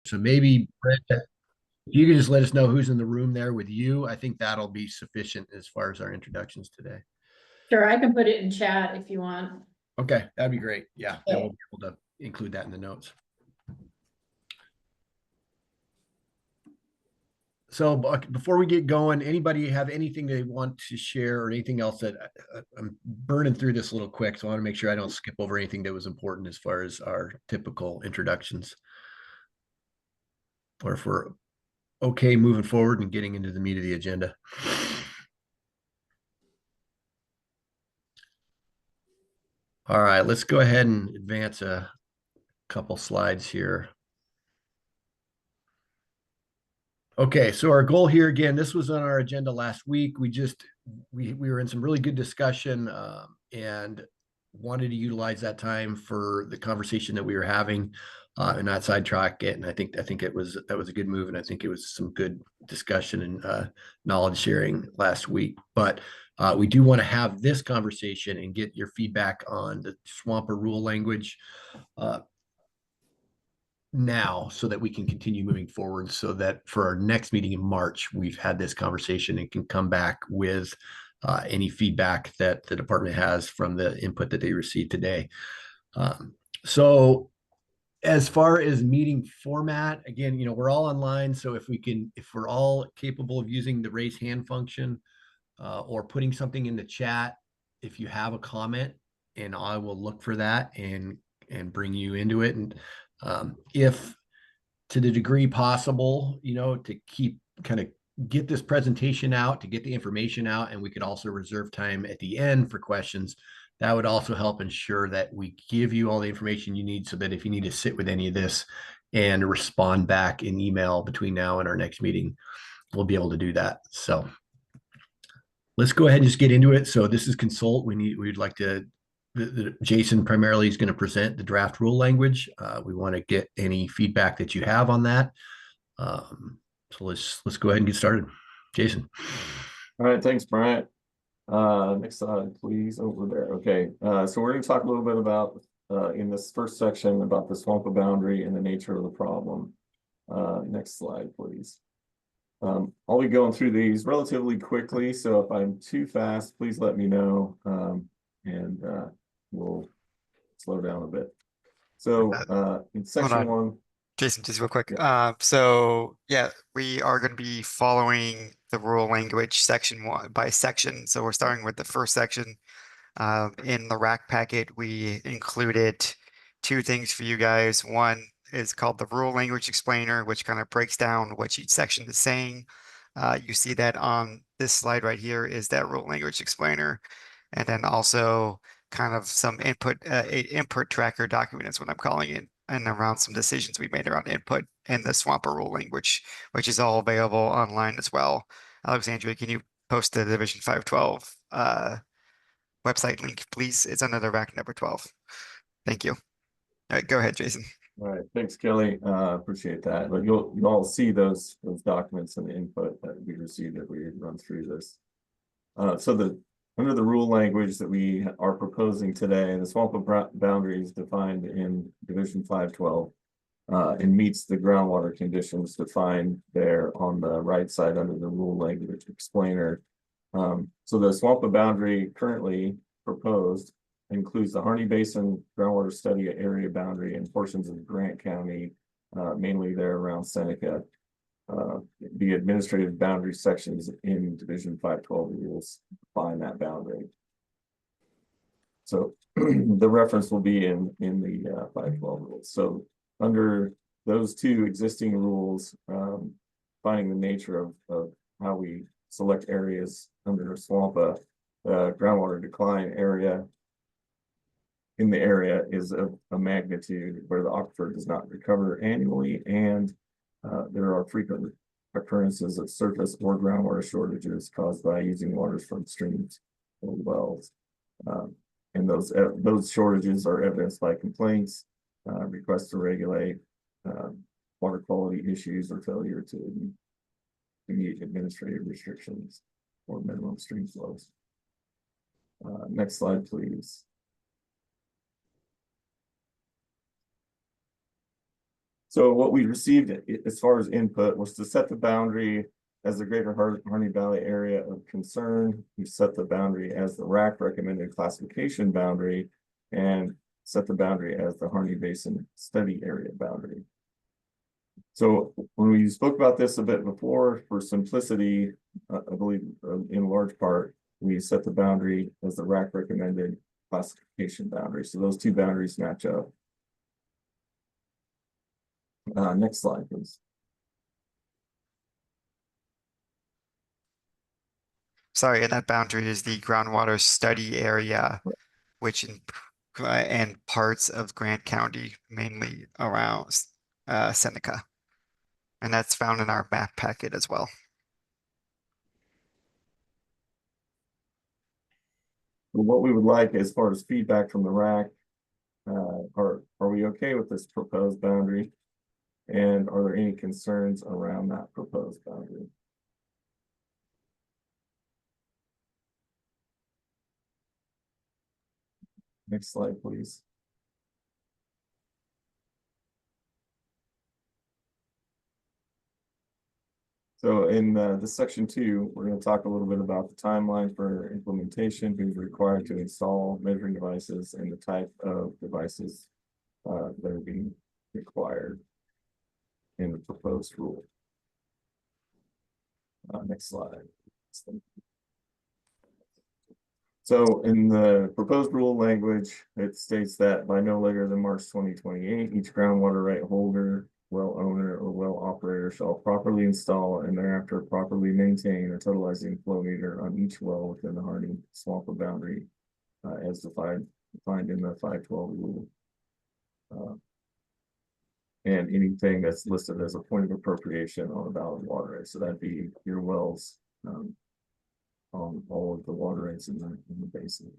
So maybe, Brett, if you can just let us know who's in the room there with you, I think that'll be sufficient as far as our introductions today. Sure, I can put it in chat if you want. Okay, that'd be great. Yeah, then Okay. we'll be able to include that in the notes. So before we get going, anybody have anything they want to share or anything else that I'm burning through this a little quick. So I want to make sure I don't skip over anything that was important as far as our typical introductions. Or if we're okay moving forward and getting into the meat of the agenda. All right, let's go ahead and advance a couple slides here. Okay, so our goal here again, this was on our agenda last week. We were in some really good discussion and wanted to utilize that time for the conversation that we were having and not sidetrack it. And I think that was a good move, and I think it was some good discussion and knowledge sharing last week. But we do want to have this conversation and get your feedback on the Swamper rule language now so that we can continue moving forward, so that for our next meeting in March, we've had this conversation and can come back with any feedback that the department has from the input that they received today. So as far as meeting format, again, we're all online. So if we're all capable of using the raise hand function or putting something in the chat, if you have a comment, and I will look for that and bring you into it. And if to the degree possible, to keep kind of get this presentation out, to get the information out, and we could also reserve time at the end for questions. That would also help ensure that we give you all the information you need, so that if you need to sit with any of this and respond back in email between now and our next meeting, we'll be able to do that. So let's go ahead and just get into it. So this is consult. We'd like to Jason primarily is going to present the draft rule language. We want to get any feedback that you have on that. So let's go ahead and get started. Jason. All right, thanks, Bryant. Next slide, please. Over there. Okay, so we're going to talk a little bit about in this first section about the swamp boundary and the nature of the problem. Next slide, please. I'll be going through these relatively quickly, so if I'm too fast, please let me know, and we'll slow down a bit. So in section one, Jason, just real quick. So yeah, we are going to be following the rule language section one by section. So we're starting with the first section. In the RAC packet, we included two things for you guys. One is called the rule language explainer, which kind of breaks down what each section is saying. You see that on this slide right here is that rule language explainer. And then also kind of some input tracker document is what I'm calling it, and around some decisions we made around input and the Swamper rule language, which is all available online as well. Alexandria, can you post the Division 512 website link, please? It's under the RAC number 12. Thank you. All right, go ahead, Jason. All right, thanks, Kelly. Appreciate that. But you'll all see those documents and the input that we received as we run through this. So under the rule language that we are proposing today, the swamp boundary is defined in Division 512 and meets the groundwater conditions defined there on the right side under the rule language explainer. So the swamp boundary currently proposed includes the Harney Basin groundwater study area boundary and portions of Grant County, mainly there around Seneca. The administrative boundary sections in Division 512 rules define that boundary. So the reference will be in the 512 rules. So under those two existing rules, finding the nature of how we select areas under SWAMPA, groundwater decline area in the area is of a magnitude where the aquifer does not recover annually, and there are frequent occurrences of surface or groundwater shortages caused by using waters from streams or wells. And those shortages are evidenced by complaints, requests to regulate, water quality issues, or failure to meet administrative restrictions or minimum stream flows. Next slide, please. So what we received as far as input was to set the boundary as the greater Harney Valley area of concern. We set the boundary as the RAC recommended classification boundary and set the boundary as the Harney Basin study area boundary. So when we spoke about this a bit before, for simplicity, I believe in large part, we set the boundary as the RAC recommended classification boundary. So those two boundaries match up. Next slide, please. Sorry, and that boundary is the groundwater study area, which and parts of Grant County, mainly around Seneca. And that's found in our map packet as well. What we would like as far as feedback from the RAC, are we okay with this proposed boundary? And are there any concerns around that proposed boundary? Next slide, please. So in the section 2, we're going to talk a little bit about the timeline for implementation, who's required to install measuring devices, and the type of devices that are being required in the proposed rule. Next slide. So in the proposed rule language, it states that by no later than March 2028, each groundwater right holder, well owner, or well operator shall properly install and thereafter properly maintain a totalizing flow meter on each well within the Harney Swamper boundary as defined in the 512 rule. And anything that's listed as a point of appropriation on a valid water right. So that'd be your wells on all of the water rights in the basin.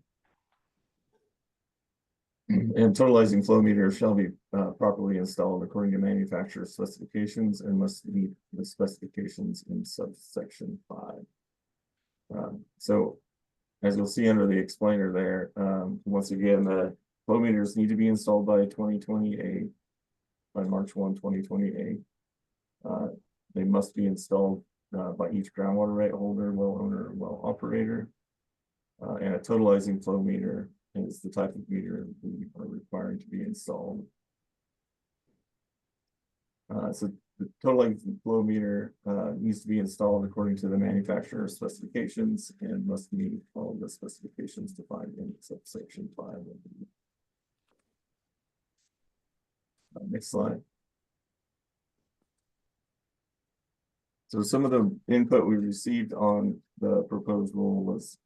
And totalizing flow meters shall be properly installed according to manufacturer specifications and must meet the specifications in subsection 5. So as you'll see under the explainer there, once again, the flow meters need to be installed by 2028, by March 1, 2028. They must be installed by each groundwater right holder, well owner, or well operator. And a totalizing flow meter is the type of meter we are requiring to be installed. So the totalizing flow meter needs to be installed according to the manufacturer specifications and must meet all of the specifications defined in subsection 5. Next slide. So some of the input we received on the proposed rule was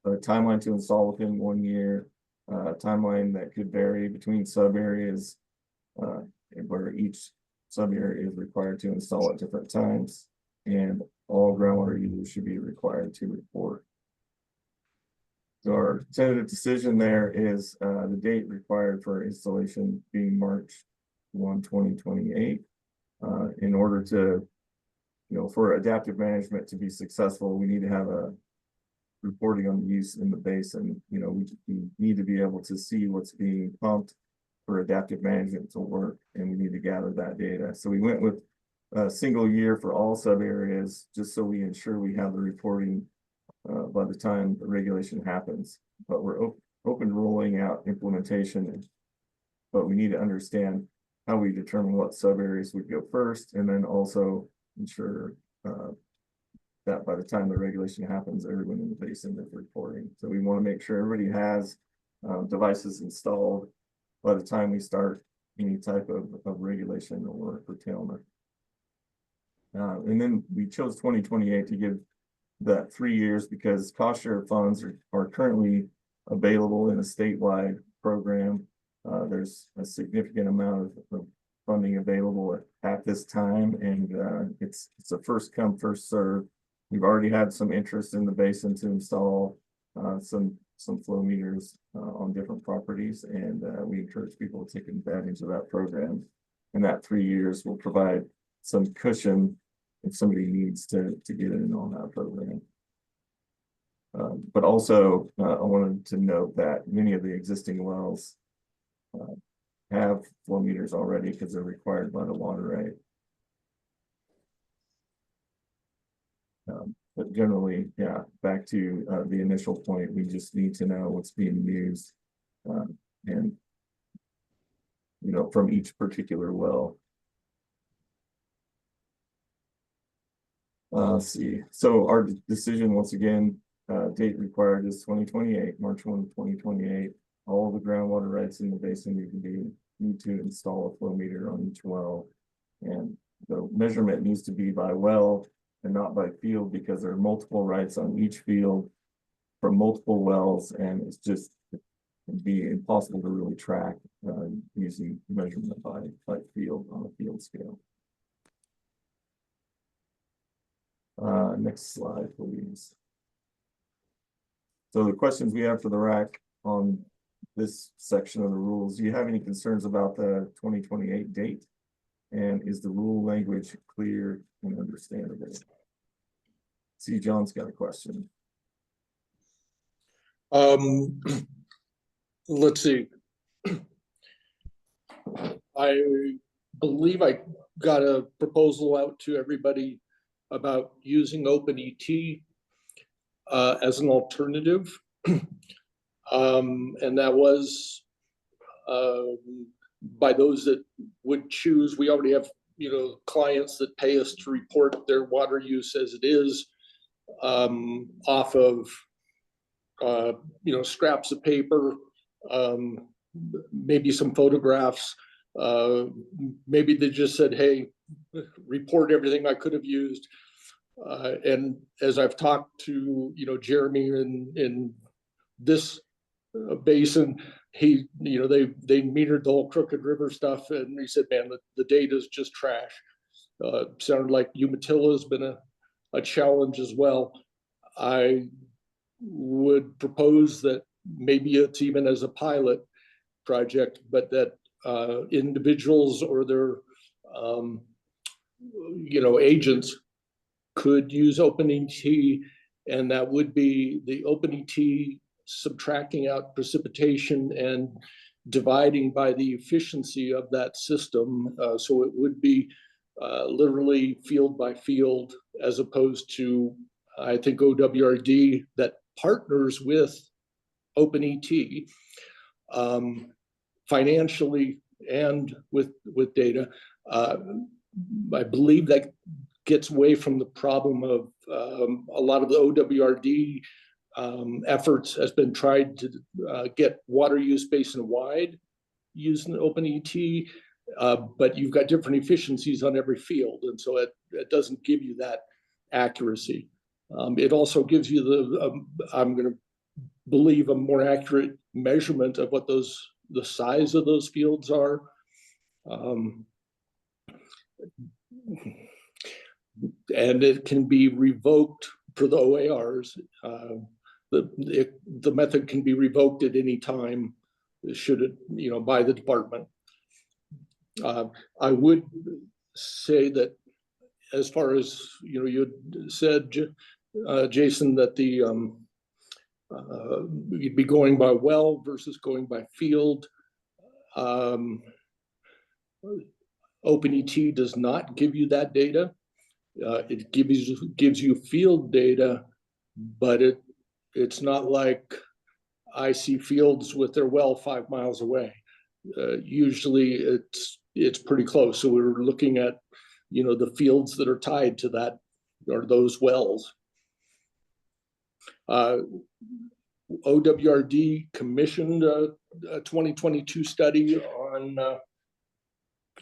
a timeline to install within 1 year, timeline that could vary between sub areas, where each sub area is required to install at different times, and all groundwater users should be required to report. So our tentative decision there is the date required for installation being March 1, 2028. In order to, for adaptive management to be successful, we need to have a reporting on the use in the basin. We need to be able to see what's being pumped for adaptive management to work, and we need to gather that data. So we went with a single year for all sub areas, just so we ensure we have the reporting by the time the regulation happens. But we're open to rolling out implementation, but we need to understand how we determine what sub areas would go first, and then also ensure that by the time the regulation happens, everyone in the basin is reporting. So we want to make sure everybody has devices installed by the time we start any type of regulation or curtailment. And then we chose 2028 to give that 3 years because cost share funds are currently available in a statewide program. There's a significant amount of funding available at this time, and it's a first come, first serve. We've already had some interest in the basin to install some flow meters on different properties, and we encourage people to take advantage of that program. And that 3 years will provide some cushion if somebody needs to get in on that program. But also, I wanted to note that many of the existing wells have flow meters already because they're required by the water right. But generally, yeah, back to the initial point, we just need to know what's being used, and from each particular well. Let's see. So our decision, once again, date required is 2028, March 1, 2028. All the groundwater rights in the basin need to install a flow meter on each well, and the measurement needs to be by well and not by field, because there are multiple rights on each field from multiple wells, and it'd be impossible to really track using measurement by field on a field scale. Next slide, please. So the questions we have for the RAC on this section of the rules: do you have any concerns about the 2028 date? And is the rule language clear and understandable? See, John's got a question. Let's see. I believe I got a proposal out to everybody about using OpenET as an alternative. And that was by those that would choose. We already have, clients that pay us to report their water use as it is, off of, scraps of paper, maybe some photographs. Maybe they just said, hey, report everything I could have used. And as I've talked to, Jeremy in this basin, they metered the whole Crooked River stuff, and he said, man, the data is just trash. Sounded like Umatilla has been a challenge as well. I would propose that maybe it's even as a pilot project, but that individuals or their agents could use OpenET, and that would be the OpenET subtracting out precipitation and dividing by the efficiency of that system. So it would be literally field by field, as opposed to, I think, OWRD that partners with OpenET financially and with data. I believe that gets away from the problem of a lot of the OWRD efforts has been tried to get water use basin wide using OpenET, but you've got different efficiencies on every field, and so it doesn't give you that accuracy. It also gives you I'm going to believe, a more accurate measurement of what the size of those fields are. And it can be revoked for the OARs. The method can be revoked at any time, should it, by the department. I would say that, as far as you had said, Jason, that you'd be going by well versus going by field. OpenET does not give you that data. It gives you field data, but it's not like I see fields with their well 5 miles away. Usually it's pretty close. So we're looking at the fields that are tied to that, or those wells. OWRD commissioned a 2022 study on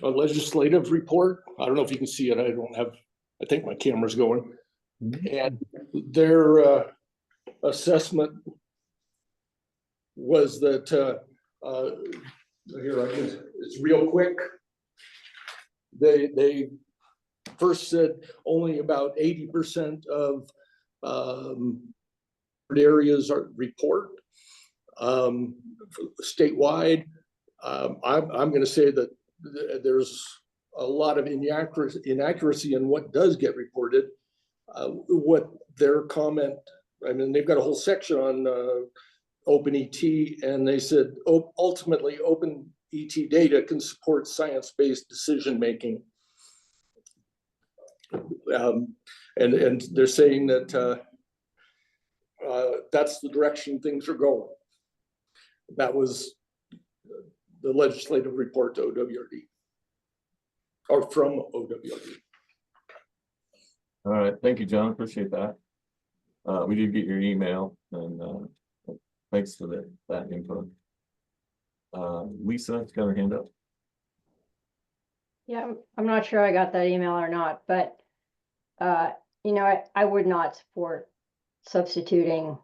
a legislative report. I don't know if you can see it. I think my camera's going. And their assessment was that, it's real quick. They first said only about 80% of areas are report statewide. I'm going to say that there's a lot of inaccuracy in what does get reported. What their comment, they've got a whole section on OpenET, and they said ultimately ET data can support science-based decision-making. And they're saying that that's the direction things are going. That was the legislative report to OWRD, or from OWRD. All right, thank you, John, appreciate that. We did get your email, and thanks for that input. Lisa's got her hand up. Yeah, I'm not sure I got that email or not, but you know, I would not support substituting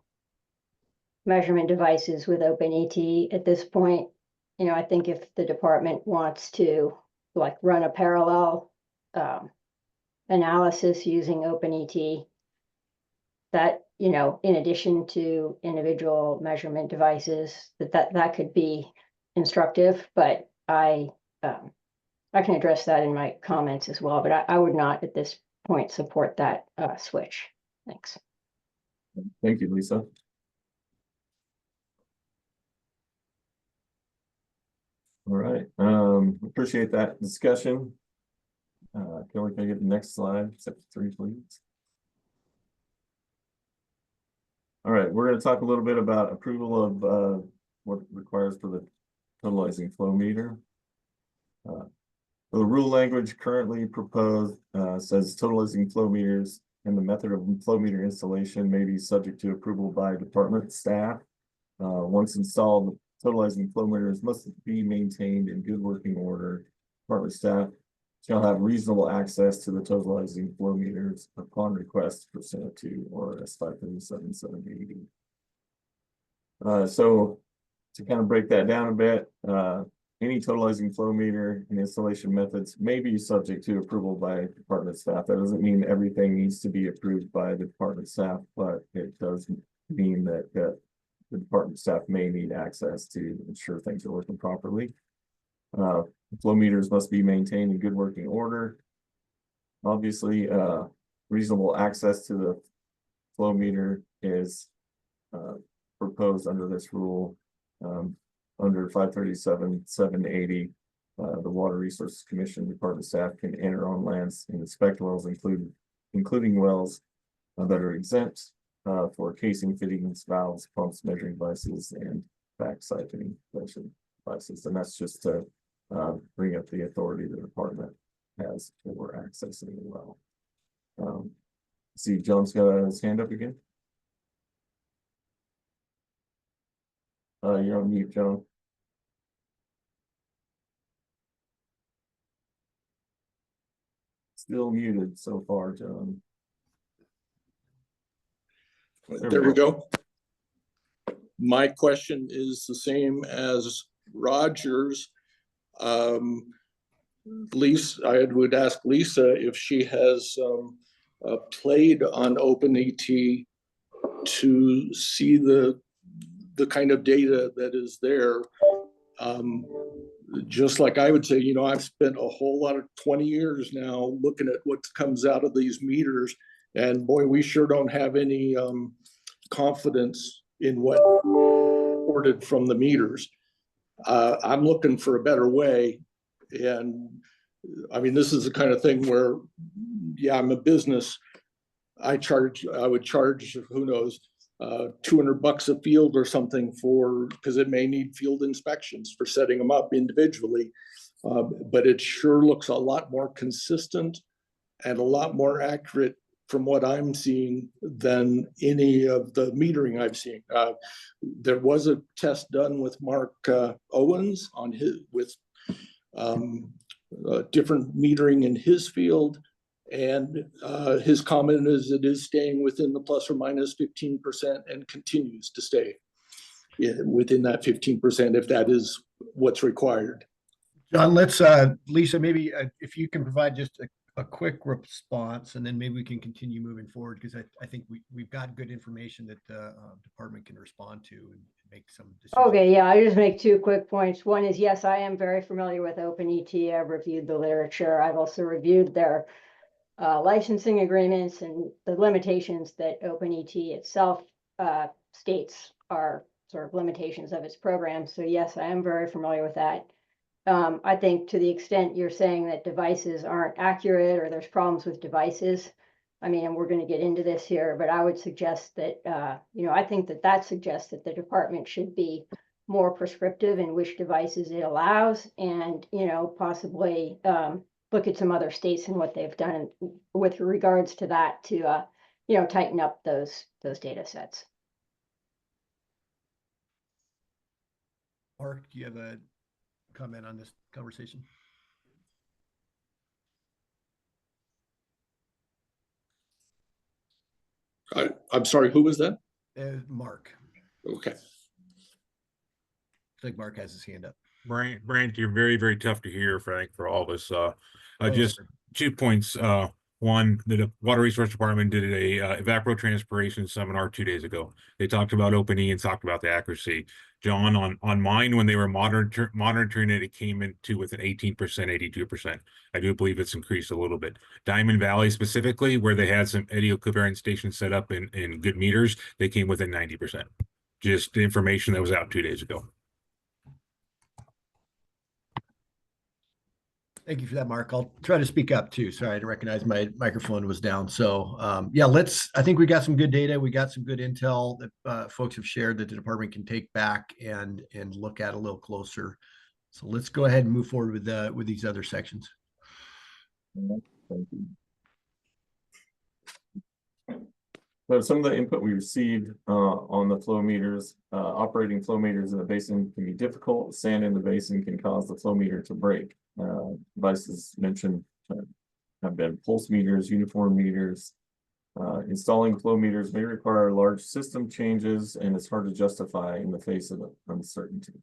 measurement devices with OpenET at this point. You know, I think if the department wants to like run a parallel analysis using OpenET, that, you know, in addition to individual measurement devices, that could be instructive, but I can address that in my comments as well, but I would not at this point support that switch. Thanks. Thank you, Lisa. All right, appreciate that discussion. Kelly, can I get the next slide, step 3, please? All right, we're going to talk a little bit about approval of what requires for the totalizing flow meter. The rule language currently proposed says totalizing flow meters and the method of flow meter installation may be subject to approval by department staff. Once installed, totalizing flow meters must be maintained in good working order. Department staff shall have reasonable access to the totalizing flow meters upon request pursuant to ORS 537-780. So to kind of break that down a bit, any totalizing flow meter and installation methods may be subject to approval by department staff. That doesn't mean everything needs to be approved by the department staff, but it does mean that the department staff may need access to ensure things are working properly. Flow meters must be maintained in good working order. Obviously, reasonable access to the flow meter is proposed under this rule. Under 537-780, the Water Resources Commission department staff can enter on lands and inspect wells, including wells that are exempt for casing, fittings, valves, pumps, measuring devices, and back siphoning devices. And that's just to bring up the authority the department has for accessing the well. See, John's got his hand up again. You're on mute, John. Still muted so far, John. There we go. My question is the same as Roger's. Lisa, I would ask Lisa if she has played on OpenET to see the kind of data that is there. Just like I would say, you know, I've spent a whole lot of 20 years now looking at what comes out of these meters, and boy, we sure don't have any confidence in what reported from the meters. I'm looking for a better way, and I mean, this is the kind of thing where, yeah, I'm a business. I would charge, who knows, $200 a field or something because it may need field inspections for setting them up individually. But it sure looks a lot more consistent and a lot more accurate from what I'm seeing than any of the metering I've seen. There was a test done with Mark Owens on different metering in his field. And his comment is it is staying within the plus or minus 15% and continues to stay within that 15% if that is what's required. John, let's, Lisa, maybe if you can provide just a quick response, and then maybe we can continue moving forward, because I think we've got good information that the department can respond to and make some decisions. Okay, yeah, I just make 2 quick points. One is, yes, I am very familiar with OpenET. I've reviewed the literature. I've also reviewed their licensing agreements and the limitations that OpenET itself states are sort of limitations of its program. So yes, I am very familiar with that. I think to the extent you're saying that devices aren't accurate or there's problems with devices, I mean, and we're going to get into this here, but I would suggest that, I think that that suggests that the department should be more prescriptive in which devices it allows and, possibly look at some other states and what they've done with regards to that to, tighten up those data sets. Mark, do you have a comment on this conversation? I'm sorry, who was that? Mark. Okay. I think Mark has his hand up. Brant, you're very, very tough to hear, Frank, for all this. Just sorry. 2 points. One, the Water Resource Department did a evapotranspiration seminar 2 days ago. They talked about opening and talked about the accuracy. John, on mine, when they were monitoring it, it came into with an 18%, 82%. I do believe it's increased a little bit. Diamond Valley specifically, where they had some idiocovariant stations set up in good meters, they came within 90%. Just the information that was out 2 days ago. Thank you for that, Mark. I'll try to speak up too. Sorry, I didn't recognize my microphone was down. So yeah, I think we got some good data. We got some good intel that folks have shared that the department can take back and look at a little closer. So let's go ahead and move forward with these other sections. Thank you. So some of the input we received on the flow meters, operating flow meters in the basin can be difficult. Sand in the basin can cause the flow meter to break. Devices mentioned have been pulse meters, uniform meters. Installing flow meters may require large system changes and it's hard to justify in the face of uncertainty.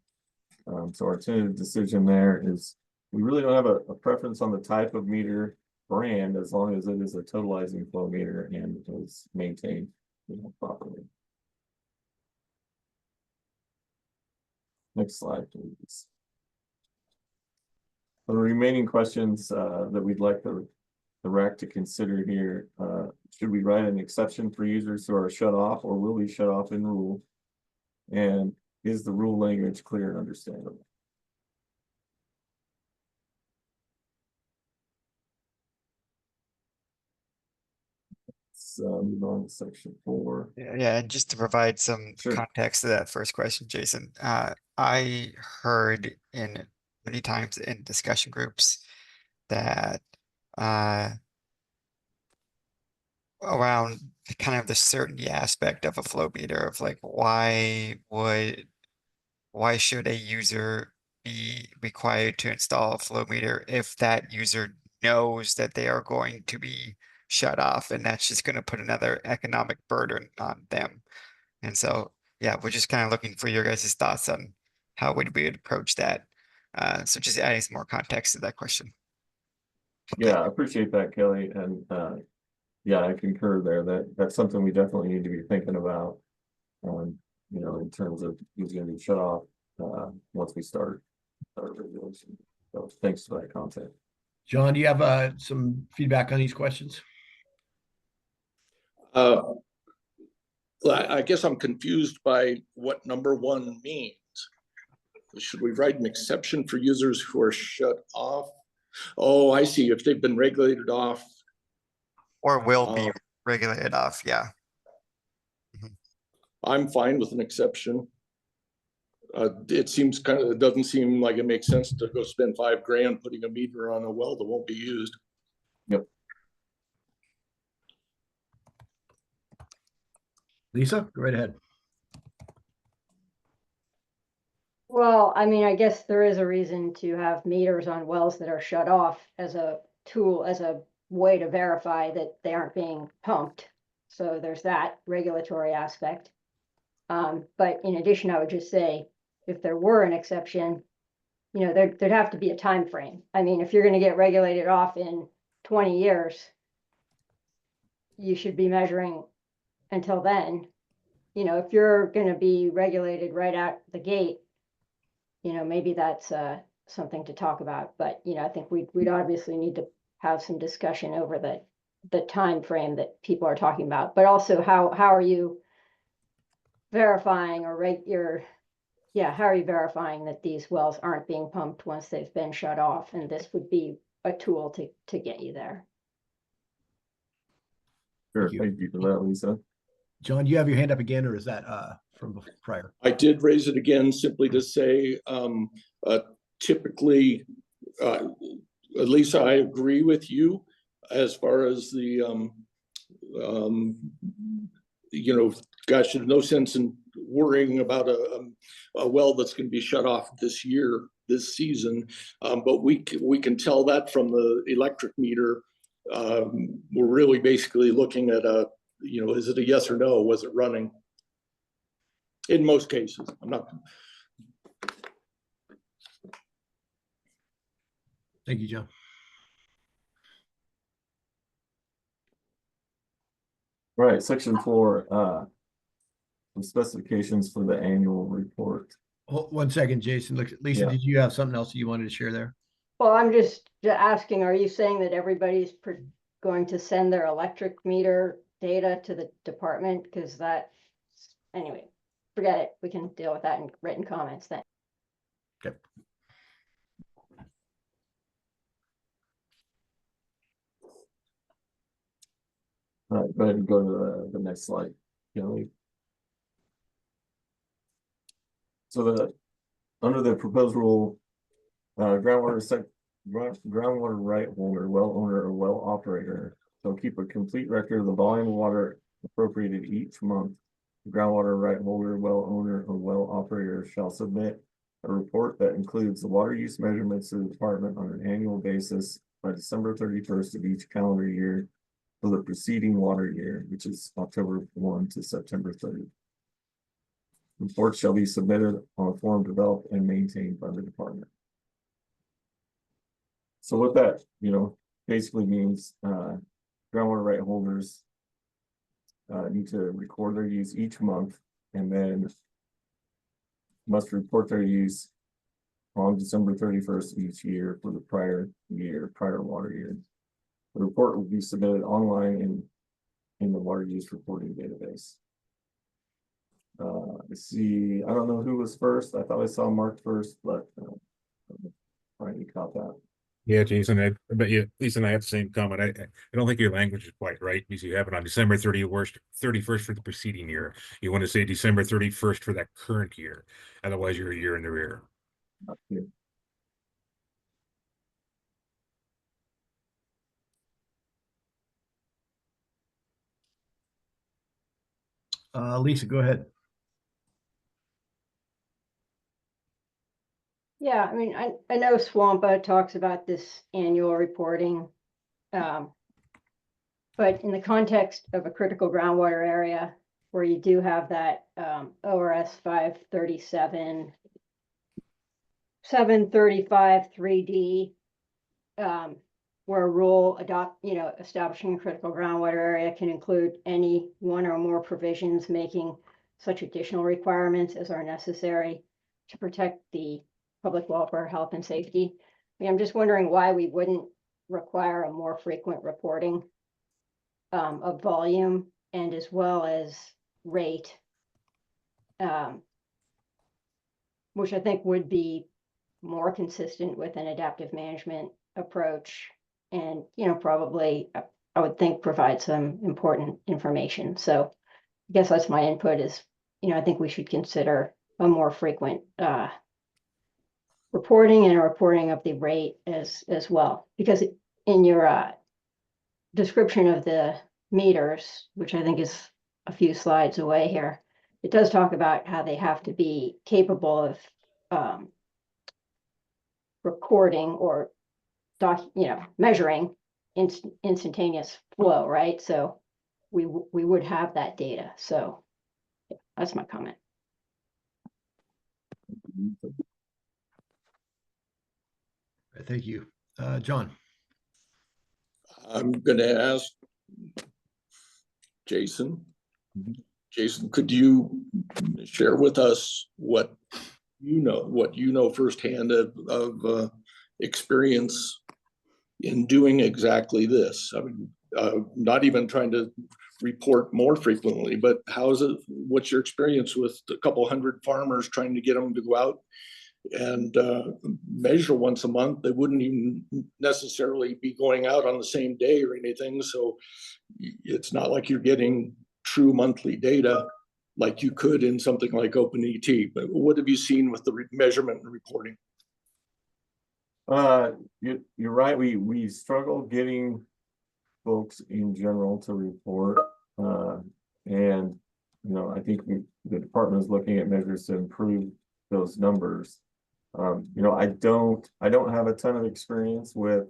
So our tentative decision there is we really don't have a preference on the type of meter brand as long as it is a totalizing flow meter and is maintained properly. Next slide, please. For the remaining questions that we'd like the RAC to consider here, should we write an exception for users who are shut off or will be shut off in rule? And is the rule language clear and understandable? Move on to section 4. Yeah, and just to provide some Sure. context to that first question, Jason, I heard many times in discussion groups that around kind of the certainty aspect of a flow meter of like why should a user be required to install a flow meter if that user knows that they are going to be shut off, and that's just going to put another economic burden on them. And so, yeah, we're just kind of looking for your guys' thoughts on how would we approach that. So just adding some more context to that question. Yeah, I appreciate that, Kelly. And yeah, I concur there that's something we definitely need to be thinking about. In terms of who's going to be shut off once we start our regulation. So thanks for that content. John, do you have some feedback on these questions? I guess I'm confused by what number 1 means. Should we write an exception for users who are shut off? Oh, I see. If they've been regulated off. Or will be regulated off, yeah. I'm fine with an exception. It doesn't seem like it makes sense to go spend $5,000 putting a meter on a well that won't be used. Yep. Lisa, go right ahead. Well, I mean, I guess there is a reason to have meters on wells that are shut off as a tool, as a way to verify that they aren't being pumped. So there's that regulatory aspect. But in addition, I would just say, if there were an exception, there'd have to be a time frame. I mean, if you're going to get regulated off in 20 years, you should be measuring until then. If you're going to be regulated right out the gate, maybe that's something to talk about. But I think we'd obviously need to have some discussion over the time frame that people are talking about, but also how are you verifying or yeah, how are you verifying that these wells aren't being pumped once they've been shut off? And this would be a tool to get you there. Sure, you. thank you for that, Lisa. John, you have your hand up again, or is that from prior? I did raise it again simply to say, typically, Lisa, I agree with you as far as the, you know, gosh, there's no sense in worrying about a well that's going to be shut off this year, this season. But we can tell that from the electric meter. We're really basically looking at you know, is it a yes or no? Was it running? In most cases, I'm not. Thank you, John. Right, section 4, the specifications for the annual report. Hold 1 second, Jason. Look, Lisa, Yeah. did you have something else you wanted to share there? Well, I'm just asking, are you saying that everybody's going to send their electric meter data to the department? Because that, anyway, forget it. We can deal with that in written comments then. Okay. All right, go ahead and go to the next slide, Kelly. So under the proposed rule, groundwater right holder, well owner, or well operator shall keep a complete record of the volume of water appropriated each month. The groundwater right holder, well owner, or well operator shall submit a report that includes the water use measurements to the department on an annual basis by December 31st of each calendar year for the preceding water year, which is October 1 to September 30. Reports shall be submitted on a form developed and maintained by the department. So what that, you know, basically means, groundwater right holders need to record their use each month and then must report their use on December 31st of each year for the prior water year. The report will be submitted online in the water use reporting database. Let's see, I don't know who was first. I thought I saw Mark first, but Brian caught that. Yeah, Jason, but yeah, Lisa and I have the same comment. I don't think your language is quite right because you have it on December 31st for the preceding year. You want to say December 31st for that current year. Otherwise, you're a year in the rear. Yeah. Lisa, go ahead. Yeah, I mean, I know Swampa talks about this annual reporting. But in the context of a critical groundwater area where you do have that ORS 537, 735 3D, where a rule establishing a critical groundwater area can include any one or more provisions making such additional requirements as are necessary to protect the public welfare, health, and safety. I mean, I'm just wondering why we wouldn't require a more frequent reporting of volume and as well as rate, which I think would be more consistent with an adaptive management approach and, probably, I would think, provide some important information. So I guess that's my input is, I think we should consider a more frequent reporting and a reporting of the rate as well, because in your description of the meters, which I think is a few slides away here, it does talk about how they have to be capable of recording or measuring instantaneous flow, right? So we would have that data. So yeah, that's my comment. Thank you. John. I'm going to ask Jason. Jason, could you share with us what you know firsthand of experience in doing exactly this? I mean, not even trying to report more frequently, but what's your experience with a couple hundred farmers trying to get them to go out and measure once a month? They wouldn't even necessarily be going out on the same day or anything. So it's not like you're getting true monthly data like you could in something like OpenET. But what have you seen with the measurement and reporting? You're right. We struggle getting folks in general to report. And I think the department is looking at measures to improve those numbers. I don't have a ton of experience with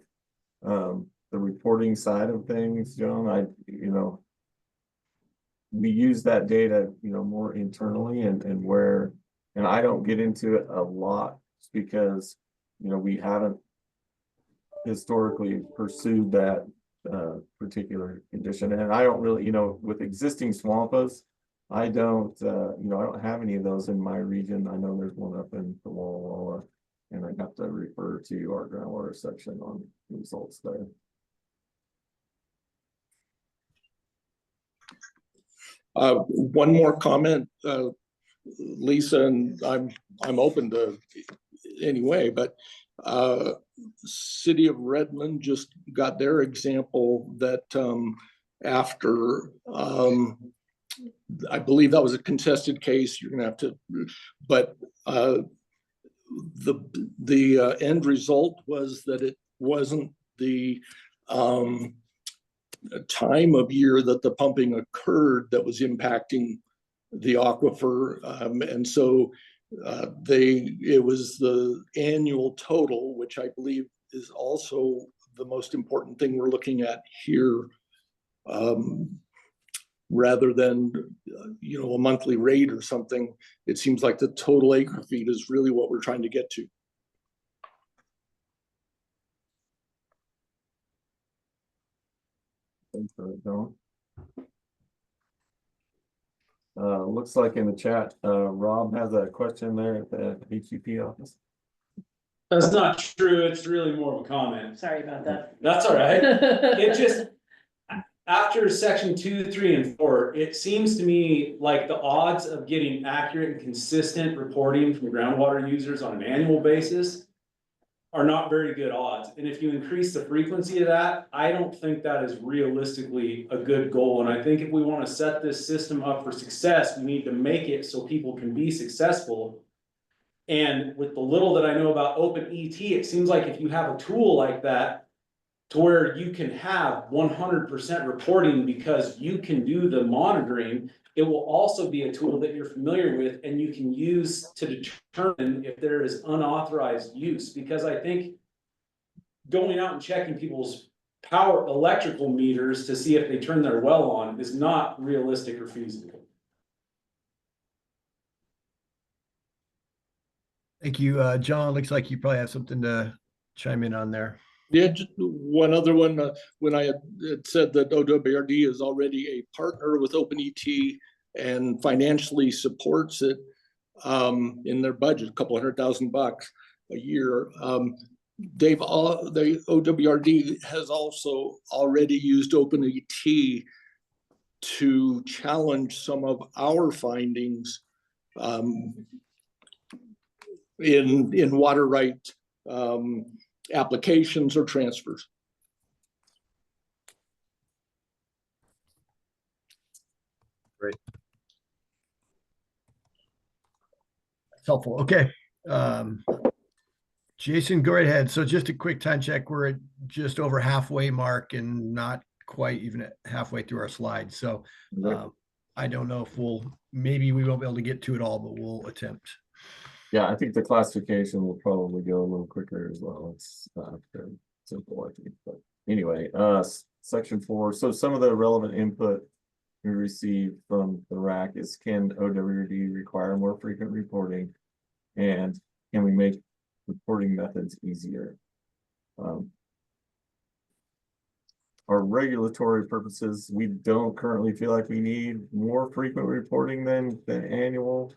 the reporting side of things, John. We use that data, more internally and I don't get into it a lot because we haven't historically pursued that particular condition. And I don't really, with existing swampas, I don't have any of those in my region. I know there's one up in the Walla Walla, and I have to refer to our groundwater section on results there. One more comment, Lisa, and I'm open to anyway, but City of Redmond just got their example that after I believe that was a contested case. You're gonna have to, but the end result was that it wasn't the time of year that the pumping occurred that was impacting the aquifer, and so it was the annual total, which I believe is also the most important thing we're looking at here, rather than a monthly rate or something. It seems like the total acre feet is really what we're trying to get to. Thanks for it, Don. Looks like in the chat, Rob has a question there at the HEP office. That's not true. It's really more of a comment. Sorry about that. That's all right. It just, after section 2, 3, and 4, it seems to me like the odds of getting accurate and consistent reporting from groundwater users on an annual basis are not very good odds. And if you increase the frequency of that, I don't think that is realistically a good goal. And I think if we want to set this system up for success, we need to make it so people can be successful. And with the little that I know about OpenET, it seems like if you have a tool like that to where you can have 100% reporting because you can do the monitoring, it will also be a tool that you're familiar with and you can use to determine if there is unauthorized use. Because I think going out and checking people's power electrical meters to see if they turn their well on is not realistic or feasible. Thank you, John. Looks like you probably have something to chime in on there. Yeah, just one other one. When I had said that OWRD is already a partner with OpenET and financially supports it in their budget, a couple $100,000 a year. The OWRD has also already used OpenET to challenge some of our findings in water right applications or transfers. Great. That's helpful. Okay. Jason, go right ahead. So just a quick time check. We're at just over halfway mark and not quite even halfway through our slides. So I don't know if maybe we won't be able to get to it all, but we'll attempt. Yeah, I think the classification will probably go a little quicker as well. It's fairly simple, I think. But anyway, section 4. So some of the relevant input we received from the RAC is, can OWRD require more frequent reporting? And can we make reporting methods easier? Our regulatory purposes, we don't currently feel like we need more frequent reporting than annual.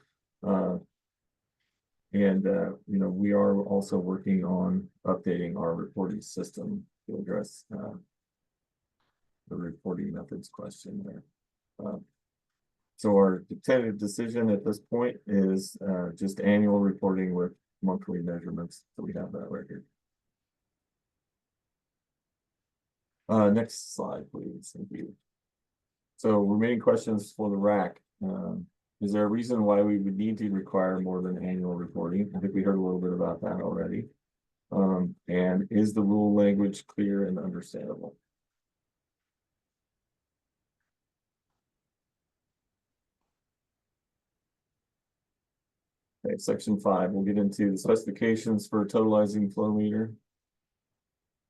We are also working on updating our reporting system to address the reporting methods question there. So our tentative decision at this point is just annual reporting with monthly measurements. So we have that right here. Next slide, please. Thank you. So remaining questions for the RAC. Is there a reason why we would need to require more than annual reporting? I think we heard a little bit about that already. And is the rule language clear and understandable? Okay, section 5, we'll get into the specifications for a totalizing flow meter.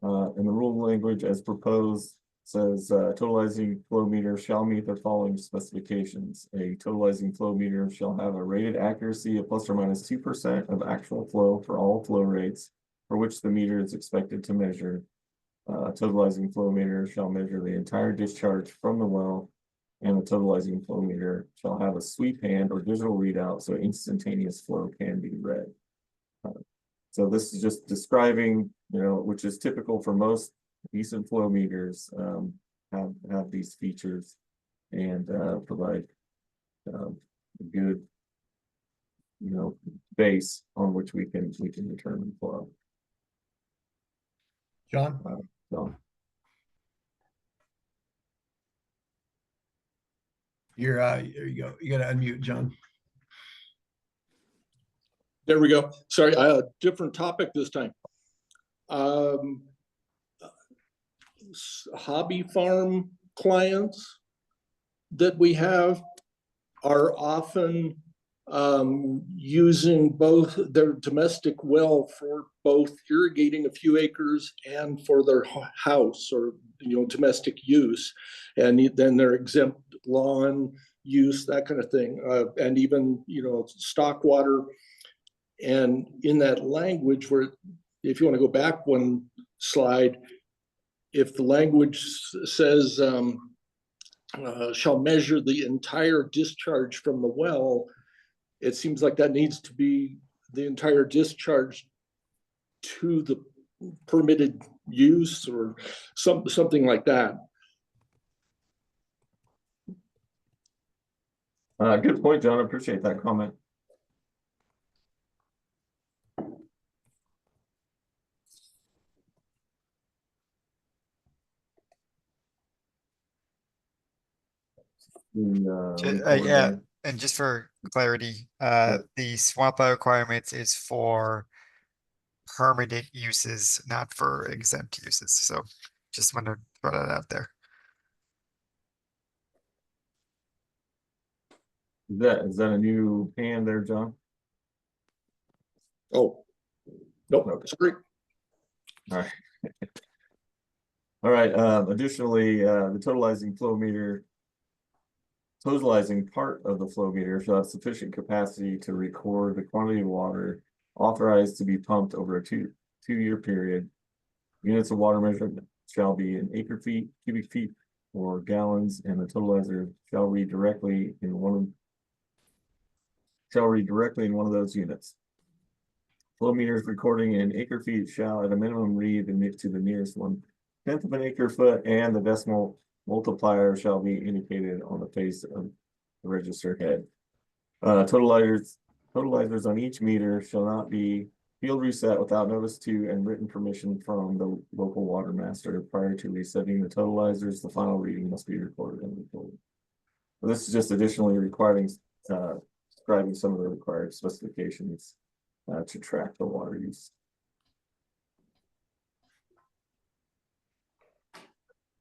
And the rule language as proposed says totalizing flow meter shall meet the following specifications. A totalizing flow meter shall have a rated accuracy of plus or minus 2% of actual flow for all flow rates for which the meter is expected to measure. A totalizing flow meter shall measure the entire discharge from the well, and the totalizing flow meter shall have a sweep hand or digital readout so instantaneous flow can be read. So this is just describing, which is typical for most decent flow meters, have these features and provide a good, base on which we can determine flow. John? So You're there you go. You gotta unmute, John. There we go. Sorry, different topic this time. Hobby farm clients that we have are often using both their domestic well for both irrigating a few acres and for their house or domestic use, and then they're exempt lawn use, that kind of thing, and even stock water. And in that language, where if you want to go back one slide, if the language says shall measure the entire discharge from the well, it seems like that needs to be the entire discharge to the permitted use or something like that. good point, John. I appreciate that comment. Yeah, and just for clarity, the swamp out requirements is for permitted uses, not for exempt uses. So just want to throw that out there. Is that a new hand there, John? Oh, nope, Okay. sorry. All right. All right. Additionally, the totalizing part of the flow meter shall have sufficient capacity to record the quantity of water authorized to be pumped over a two-year period. Units of water measurement shall be in acre feet, cubic feet, or gallons, and the totalizer shall read directly in one of those units. Flow meters recording in acre feet shall at a minimum read to the nearest 1/10 of an acre foot, and the decimal multiplier shall be indicated on the face of the register head. Totalizers on each meter shall not be field reset without notice to and written permission from the local water master. Prior to resetting the totalizers, the final reading must be recorded and reported. So this is just additionally describing some of the required specifications to track the water use.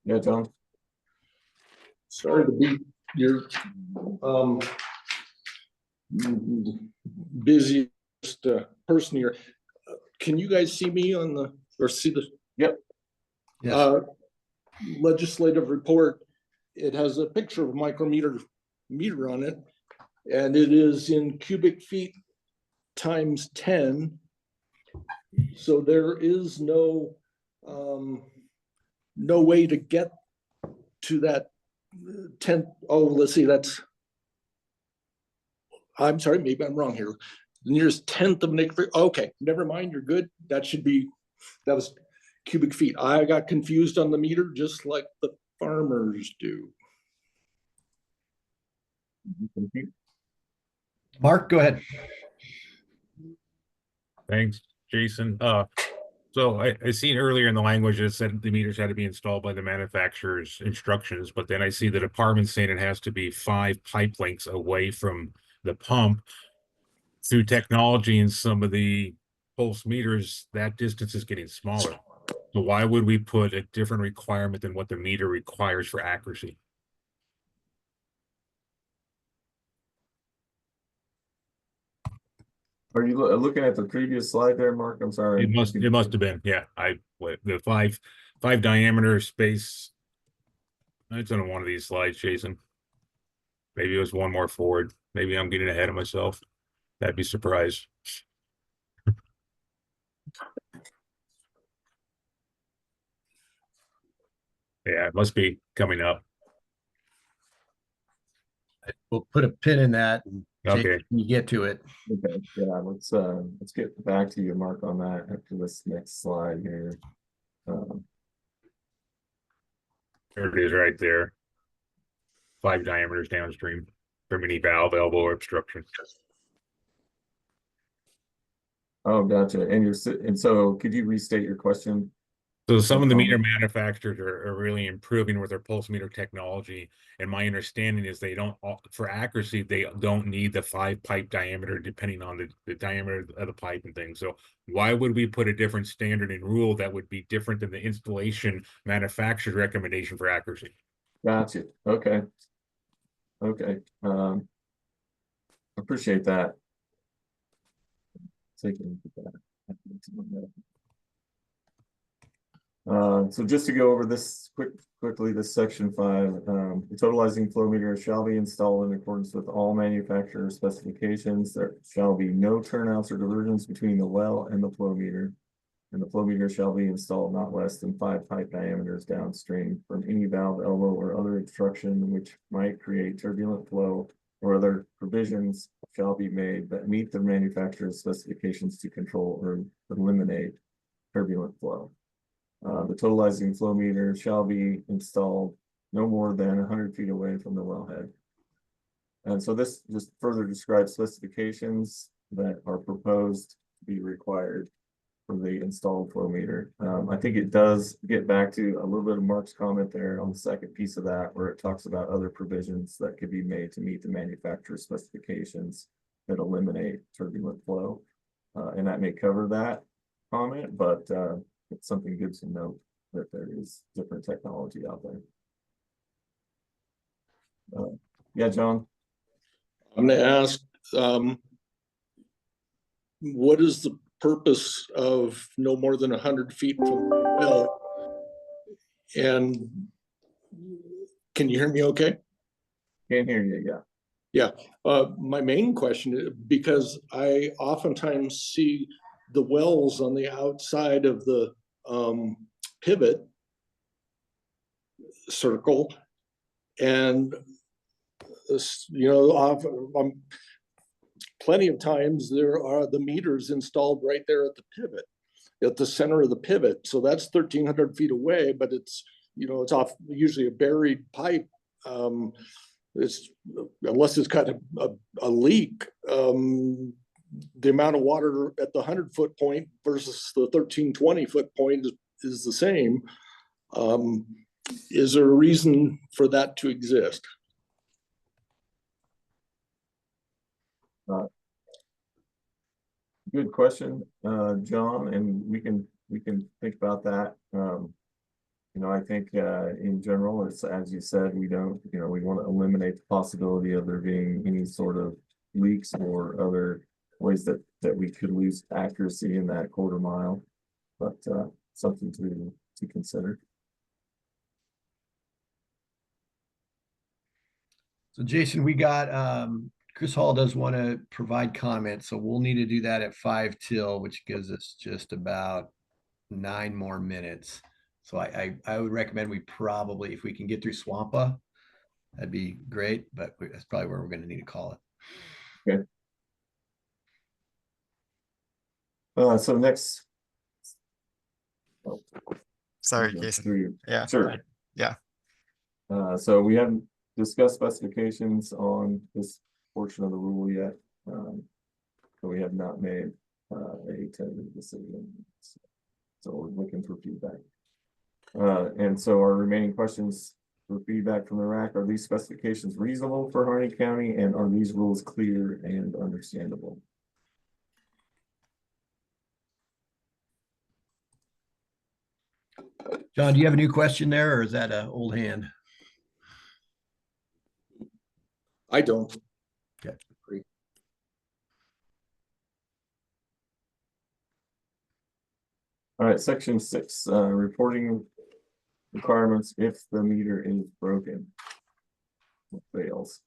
Yeah, John? Sorry to be your busiest person here. Can you guys see me on or see the? Yep. Yes. Legislative report. It has a picture of a micrometer on it, and it is in cubic feet times 10. So there is no way to get to that 10th. Oh, let's see, I'm sorry, maybe I'm wrong here. The nearest 10th of an acre. Okay, never mind, you're good. That was cubic feet. I got confused on the meter, just like the farmers do. Mark, go ahead. Thanks, Jason. So I seen earlier in the language it said the meters had to be installed by the manufacturer's instructions, but then I see the department saying it has to be 5 pipe lengths away from the pump. Through technology and some of the pulse meters, that distance is getting smaller. So why would we put a different requirement than what the meter requires for accuracy? Are you looking at the previous slide there, Mark? I'm sorry. It must have been, yeah. The five diameter space. It's on one of these slides, Jason. Maybe it was one more forward. Maybe I'm getting ahead of myself. That'd be surprised. Yeah, it must be coming up. We'll put a pin in that. And Okay. when you get to it. Okay, yeah, let's get back to you, Mark, on that after this next slide here. There it is right there. 5 diameters downstream from any valve, elbow, or obstruction. Oh, gotcha. And so could you restate your question? So some of the meter manufacturers are really improving with their pulse meter technology. And my understanding is they don't, for accuracy, they don't need the 5 pipe diameter depending on the diameter of the pipe and things. So why would we put a different standard and rule that would be different than the installation manufacturer's recommendation for accuracy? Gotcha. Okay. Okay. Appreciate that. Taking that. So just to go over this quickly, this section 5, the totalizing flow meter shall be installed in accordance with all manufacturer specifications. There shall be no turnouts or diversions between the well and the flow meter. And the flow meter shall be installed not less than 5 pipe diameters downstream from any valve, elbow, or other obstruction which might create turbulent flow, or other provisions shall be made that meet the manufacturer's specifications to control or eliminate turbulent flow. The totalizing flow meter shall be installed no more than 100 feet away from the wellhead. And so this just further describes specifications that are proposed to be required for the installed flow meter. I think it does get back to a little bit of Mark's comment there on the second piece of that, where it talks about other provisions that could be made to meet the manufacturer's specifications that eliminate turbulent flow. And that may cover that comment, but it's something good to note that there is different technology out there. Yeah, John. I'm gonna ask, what is the purpose of no more than 100 feet from the well? And can you hear me okay? Can't hear you, yeah. Yeah, my main question is because I oftentimes see the wells on the outside of the pivot circle, and plenty of times there are the meters installed right there at the pivot, at the center of the pivot. So that's 1,300 feet away, but it's it's off usually a buried pipe. It's unless it's got a leak. The amount of water at the 100-foot point versus the 1,320-foot point is the same. Is there a reason for that to exist? Good question, John, and we can think about that. I think in general, it's as you said, we don't, we want to eliminate the possibility of there being any sort of leaks or other ways that we could lose accuracy in that quarter mile, but something to consider. So Jason, we got Chris Hall does want to provide comments, so we'll need to do that at 5 till, which gives us just about 9 more minutes. So I would recommend we probably, if we can get through Swampa, that'd be great, but that's probably where we're going to need to call it. Okay. So next. Sorry, Jason. Through. Yeah. Sure. Yeah. So we haven't discussed specifications on this portion of the rule yet. So we have not made a tentative decision. So we're looking for feedback. And so our remaining questions for feedback from the RAC, are these specifications reasonable for Harney County, and are these rules clear and understandable? John, do you have a new question there, or is that an old hand? I don't. Okay. All right, section 6, reporting requirements if the meter is broken. Fails.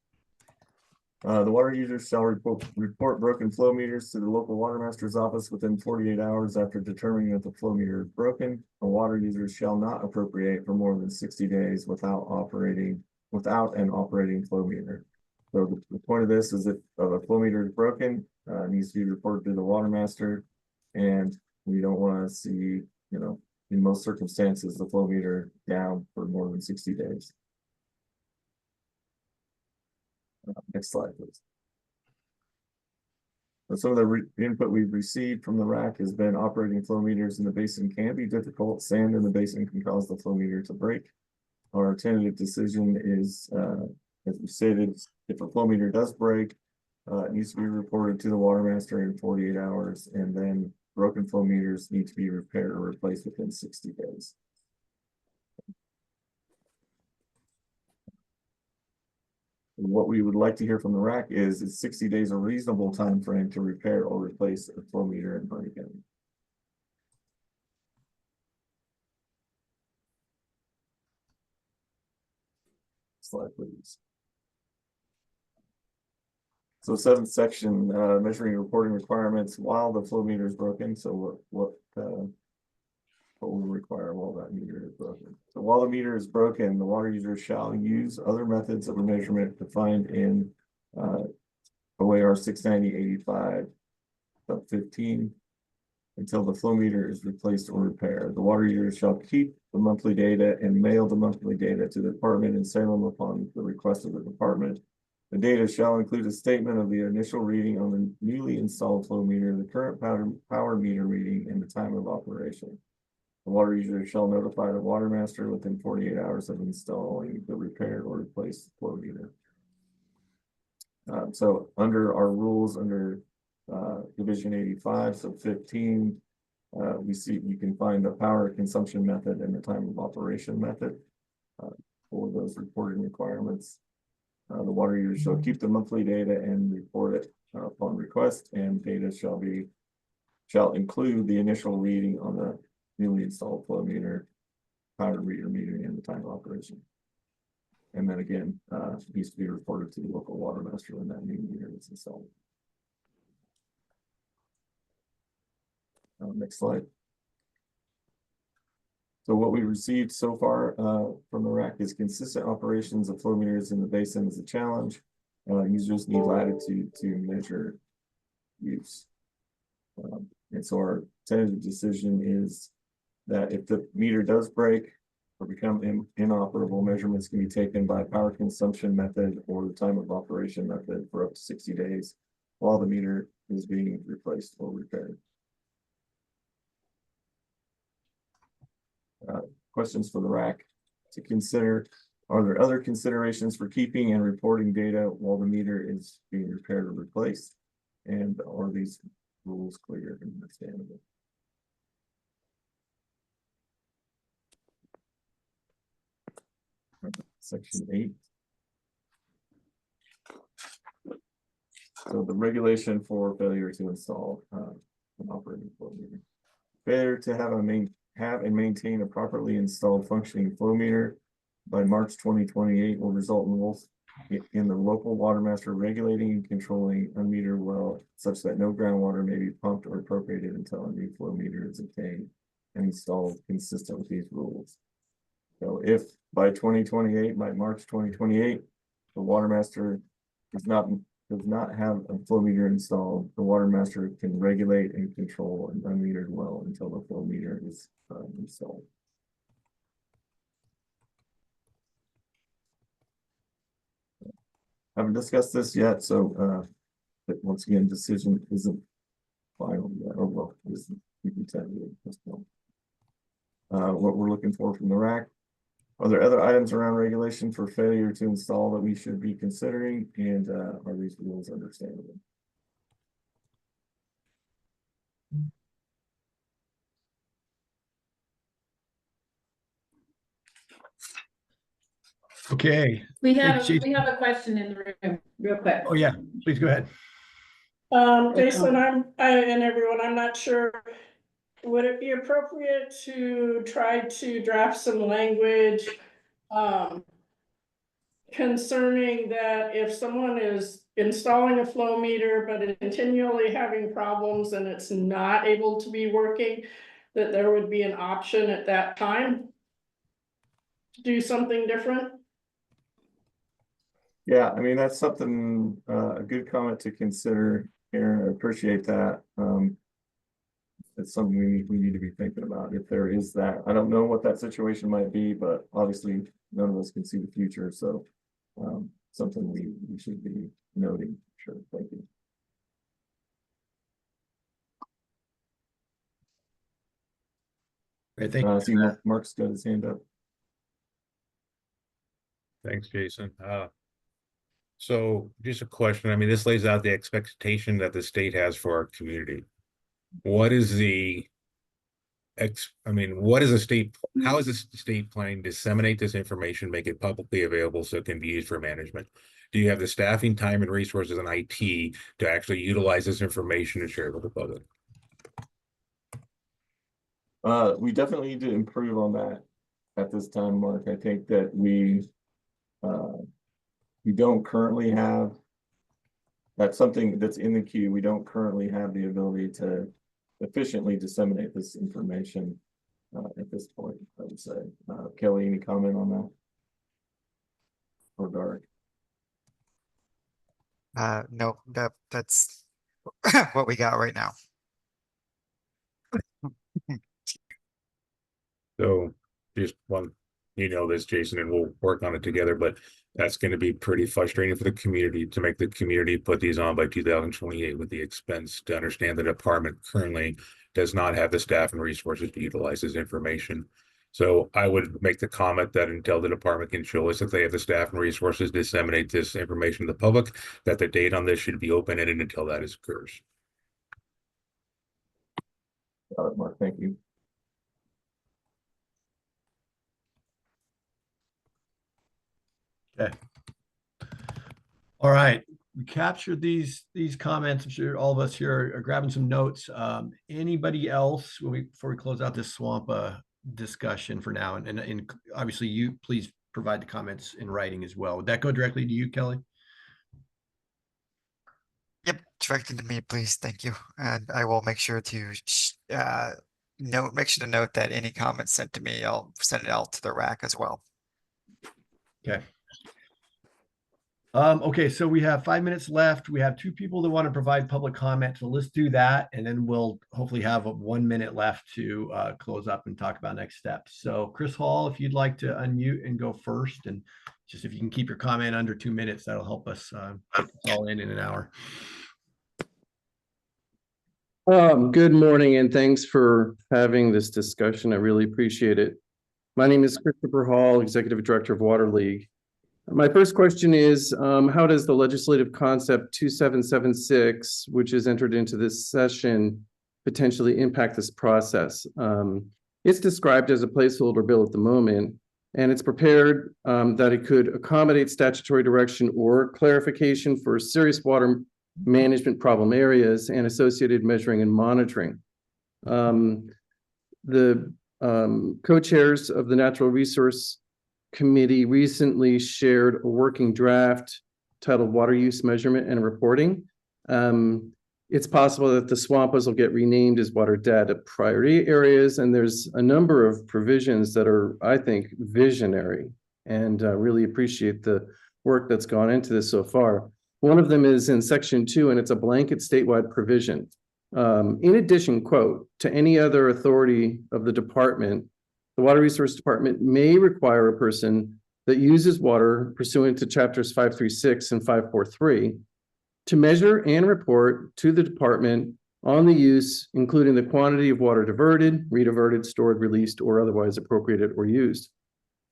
The water users shall report broken flow meters to the local water master's office within 48 hours after determining that the flow meter is broken. A water user shall not appropriate for more than 60 days without an operating flow meter. So the point of this is if a flow meter is broken, it needs to be reported to the water master, and we don't want to see, in most circumstances, the flow meter down for more than 60 days. Next slide, please. Some of the input we've received from the RAC has been operating flow meters in the basin can be difficult. Sand in the basin can cause the flow meter to break. Our tentative decision is, as we stated, if a flow meter does break, it needs to be reported to the water master in 48 hours, and then broken flow meters need to be repaired or replaced within 60 days. What we would like to hear from the RAC is 60 days a reasonable time frame to repair or replace a flow meter in Harney County? Slide, please. So 7th section, measuring and reporting requirements while the flow meter is broken. So what will require while that meter is broken? So while the meter is broken, the water user shall use other methods of measurement defined in OAR 690-85.15 until the flow meter is replaced or repaired. The water user shall keep the monthly data and mail the monthly data to the department in Salem upon the request of the department. The data shall include a statement of the initial reading on the newly installed flow meter, the current power meter reading, and the time of operation. The water user shall notify the water master within 48 hours of installing the repaired or replaced flow meter. So under our rules, under Division 85, so 15, we see you can find the power consumption method and the time of operation method for those reporting requirements. The water user shall keep the monthly data and report it upon request, and data shall include the initial reading on the newly installed flow meter, power reader meter, and the time of operation. And then again, needs to be reported to the local water master when that new meter is installed. Next slide. So what we received so far from the RAC is consistent operations of flow meters in the basin is a challenge. Users need latitude to measure use. And so our tentative decision is that if the meter does break or become inoperable, measurements can be taken by power consumption method or the time of operation method for up to 60 days while the meter is being replaced or repaired. Questions for the RAC to consider. Are there other considerations for keeping and reporting data while the meter is being repaired or replaced? And are these rules clear and understandable? Section 8. So the regulation for failure to install an operating flow meter. Failure to have and maintain a properly installed functioning flow meter by March 2028 will result in the local water master regulating and controlling a meter well such that no groundwater may be pumped or appropriated until a new flow meter is obtained and installed consistent with these rules. So if by March 2028, the water master does not have a flow meter installed, the water master can regulate and control an unmetered well until the flow meter is installed. haven't discussed this yet, so but once again, decision isn't final yet, or well, isn't tentative at this point. What we're looking for from the RAC. Are there other items around regulation for failure to install that we should be considering, and are these rules understandable? Okay. We Thanks, have, Jason. we have a question in the room, real quick. Oh, yeah, please go ahead. Jason, and everyone, I'm not sure. Would it be appropriate to try to draft some language? Concerning that if someone is installing a flow meter, but continually having problems and it's not able to be working, that there would be an option at that time to do something different? Yeah, I mean, that's something, a good comment to consider, Aaron. I appreciate that. It's something we need to be thinking about if there is that. I don't know what that situation might be, but obviously none of us can see the future. So something we should be noting. Sure. Thank you. Great, thank you. See, Mark's got his hand up. Thanks, Jason. So just a question. I mean, this lays out the expectation that the state has for our community. What is the what is the state, how is the state planning to disseminate this information, make it publicly available so it can be used for management? Do you have the staffing, time, and resources in IT to actually utilize this information and share it with the public? We definitely need to improve on that at this time, Mark. I think that we don't currently have, that's something that's in the queue. We don't currently have the ability to efficiently disseminate this information at this point, I would say. Kelly, any comment on that? Or Dark? No, that's what we got right now. So just one, this, Jason, and we'll work on it together, but that's going to be pretty frustrating for the community to make the community put these on by 2028 with the expense to understand the department currently does not have the staff and resources to utilize this information. So I would make the comment that until the department can show us that they have the staff and resources to disseminate this information to the public, that the date on this should be open-ended until that occurs. Got it, Mark. Thank you. Okay. All right. We captured these comments. I'm sure all of us here are grabbing some notes. Anybody else before we close out this swamp discussion for now? And obviously you please provide the comments in writing as well. Would that go directly to you, Kelly? Yep, directed to me, please. Thank you. And I will make sure to note that any comments sent to me, I'll send it out to the RAC as well. Okay. Okay, so we have 5 minutes left. We have 2 people that want to provide public comment. So let's do that. And then we'll hopefully have 1 minute left to close up and talk about next steps. So Chris Hall, if you'd like to unmute and go first, and just if you can keep your comment under 2 minutes, that'll help us get this all in an hour. Good morning, and thanks for having this discussion. I really appreciate it. My name is Christopher Hall, Executive Director of Water League. My first question is, how does the legislative concept 2776, which is entered into this session, potentially impact this process? It's described as a placeholder bill at the moment, and it's prepared that it could accommodate statutory direction or clarification for serious water management problem areas and associated measuring and monitoring. The co-chairs of the Natural Resource Committee recently shared a working draft titled Water Use Measurement and Reporting. It's possible that the SWAMPAs will get renamed as water data priority areas, and there's a number of provisions that are, I think, visionary, and really appreciate the work that's gone into this so far. One of them is in section 2, and it's a blanket statewide provision. In addition, quote, to any other authority of the department, the Water Resource Department may require a person that uses water pursuant to chapters 536 and 543 to measure and report to the department on the use, including the quantity of water diverted, rediverted, stored, released, or otherwise appropriated or used.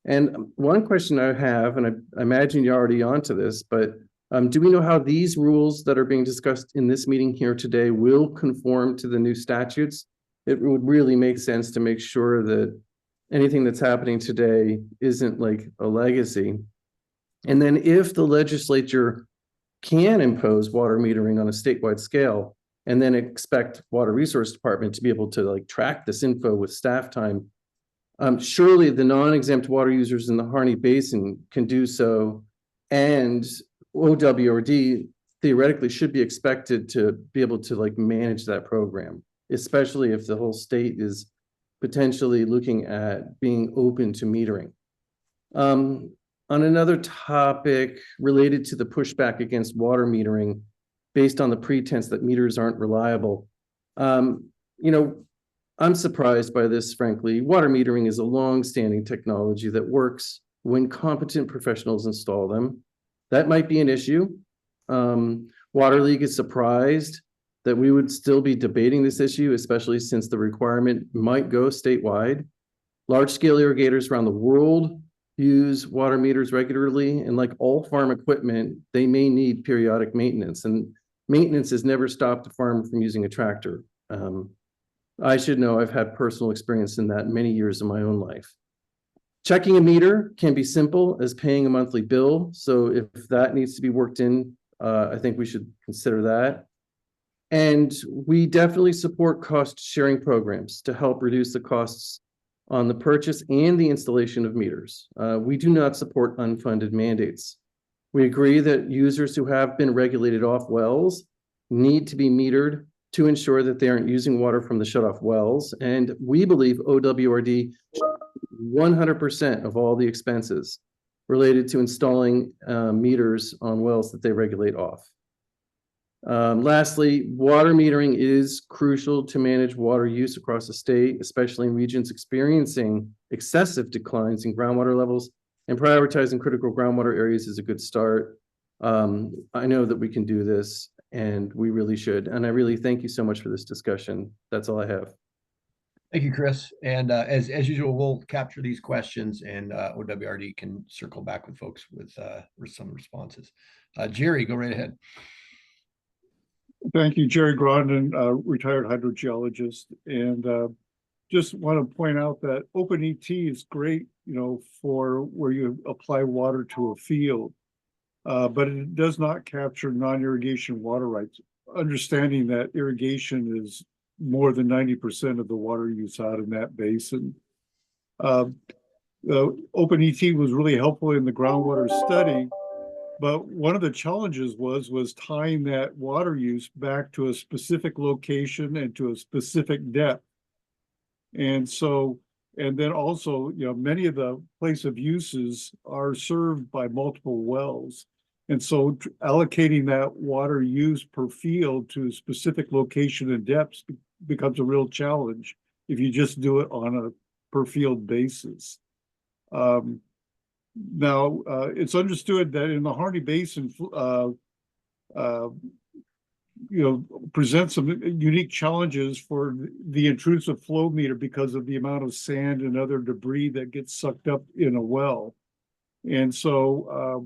And one question I have, and I imagine you're already onto this, but do we know how these rules that are being discussed in this meeting here today will conform to the new statutes? It would really make sense to make sure that anything that's happening today isn't like a legacy. And then if the legislature can impose water metering on a statewide scale, and then expect Water Resource Department to be able to like track this info with staff time, surely the non-exempt water users in the Harney Basin can do so, and OWRD theoretically should be expected to be able to like manage that program, especially if the whole state is potentially looking at being open to metering. On another topic related to the pushback against water metering based on the pretense that meters aren't reliable, I'm surprised by this, frankly. Water metering is a long-standing technology that works when competent professionals install them. That might be an issue. Water League is surprised that we would still be debating this issue, especially since the requirement might go statewide. Large-scale irrigators around the world use water meters regularly, and like all farm equipment, they may need periodic maintenance, and maintenance has never stopped a farmer from using a tractor. I should know, I've had personal experience in that many years of my own life. Checking a meter can be simple as paying a monthly bill. So if that needs to be worked in, I think we should consider that. And we definitely support cost sharing programs to help reduce the costs on the purchase and the installation of meters. We do not support unfunded mandates. We agree that users who have been regulated off wells need to be metered to ensure that they aren't using water from the shut-off wells. And we believe OWRD 100% of all the expenses related to installing meters on wells that they regulate off. Lastly, water metering is crucial to manage water use across the state, especially in regions experiencing excessive declines in groundwater levels, and prioritizing critical groundwater areas is a good start. I know that we can do this, and we really should. And I really thank you so much for this discussion. That's all I have. Thank you, Chris. And as usual, we'll capture these questions, and OWRD can circle back with folks with some responses. Jerry, go right ahead. Thank you, Jerry Grondin, retired hydrogeologist, and just want to point out that OpenET is great, for where you apply water to a field, but it does not capture non-irrigation water rights. Understanding that irrigation is more than 90% of the water use out in that basin. OpenET was really helpful in the groundwater study. But one of the challenges was tying that water use back to a specific location and to a specific depth. And so, and then also, many of the place of uses are served by multiple wells. And so allocating that water use per field to a specific location and depths becomes a real challenge if you just do it on a per field basis. Now, it's understood that in the Harney Basin, presents some unique challenges for the intrusive flow meter because of the amount of sand and other debris that gets sucked up in a well. And so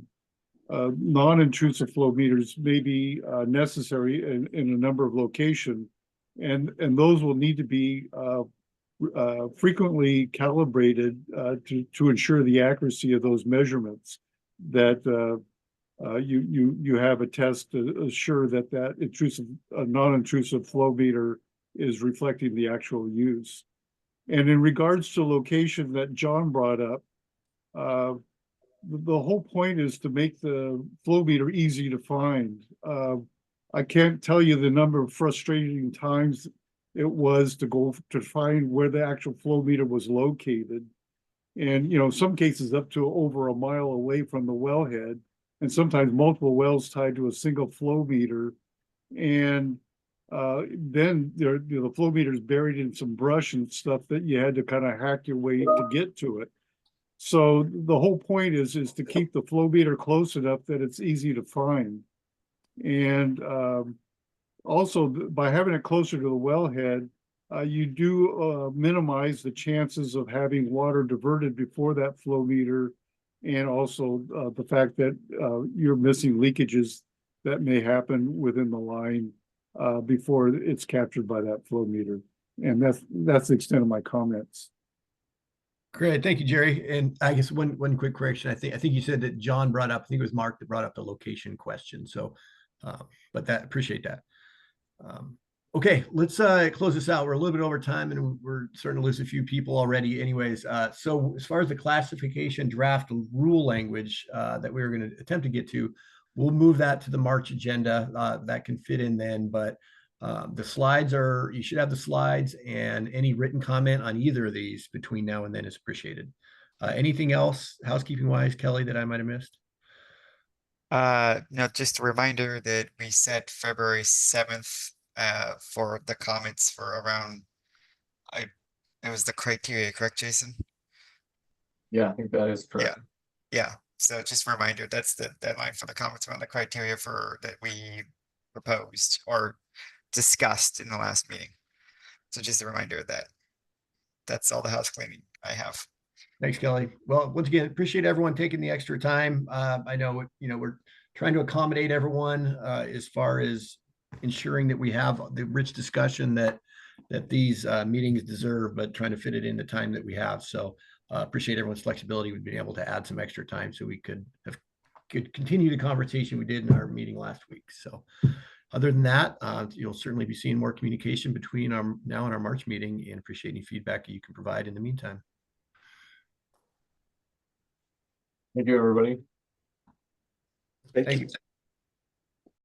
non-intrusive flow meters may be necessary in a number of locations, and those will need to be frequently calibrated to ensure the accuracy of those measurements, that you have a test to assure that non-intrusive flow meter is reflecting the actual use. And in regards to location that John brought up, the whole point is to make the flow meter easy to find. I can't tell you the number of frustrating times it was to go to find where the actual flow meter was located. And, some cases up to over a mile away from the wellhead, and sometimes multiple wells tied to a single flow meter. And then the flow meter is buried in some brush and stuff that you had to kind of hack your way to get to it. So the whole point is to keep the flow meter close enough that it's easy to find. And also by having it closer to the wellhead, you do minimize the chances of having water diverted before that flow meter. And also the fact that you're missing leakages that may happen within the line before it's captured by that flow meter. And that's the extent of my comments. Great, thank you, Jerry. And I guess one quick correction. I think you said that John brought up, I think it was Mark that brought up the location question. So, but appreciate that. Okay, let's close this out. We're a little bit over time and we're starting to lose a few people already anyways. So as far as the classification draft rule language that we were going to attempt to get to, we'll move that to the March agenda. That can fit in then, but the slides you should have the slides, and any written comment on either of these between now and then is appreciated. Anything else housekeeping wise, Kelly, that I might have missed? No, just a reminder that we set February 7th for the comments for around, it was the criteria, correct, Jason? Yeah, I think that is correct. Yeah, so just a reminder, that's the deadline for the comments around the criteria that we proposed or discussed in the last meeting. So just a reminder of that. That's all the house cleaning I have. Thanks, Kelly. Well, once again, appreciate everyone taking the extra time. I know, we're trying to accommodate everyone as far as ensuring that we have the rich discussion that these meetings deserve, but trying to fit it in the time that we have. So appreciate everyone's flexibility. We've been able to add some extra time so we could continue the conversation we did in our meeting last week. So other than that, you'll certainly be seeing more communication between now and our March meeting, and appreciate any feedback you can provide in the meantime. Thank you, everybody. Thank Thank you. you.